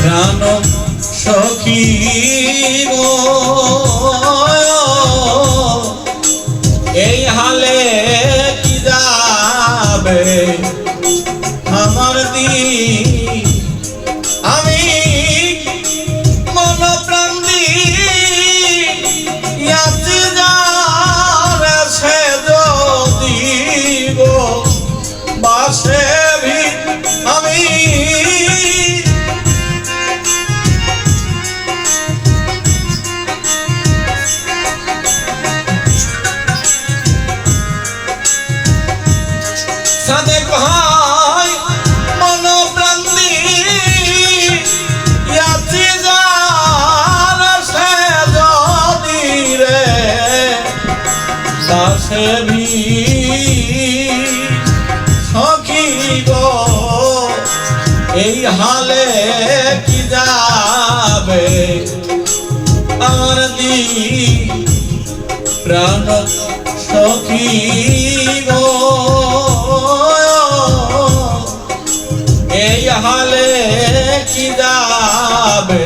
প্রাণ সখী গো এই হালে কি যাবে আমার দিন আমি মন প্রাণ দিয়াছি যারে সে যদি গো বাসে আমি সাদেক ভাই মন প্রাণ দিয়াছি যারে সে যদি রে বাসে সখী গো এই হালে কি যাবে আমার দিন প্রাণ সখী গো এই হালে কি যাবে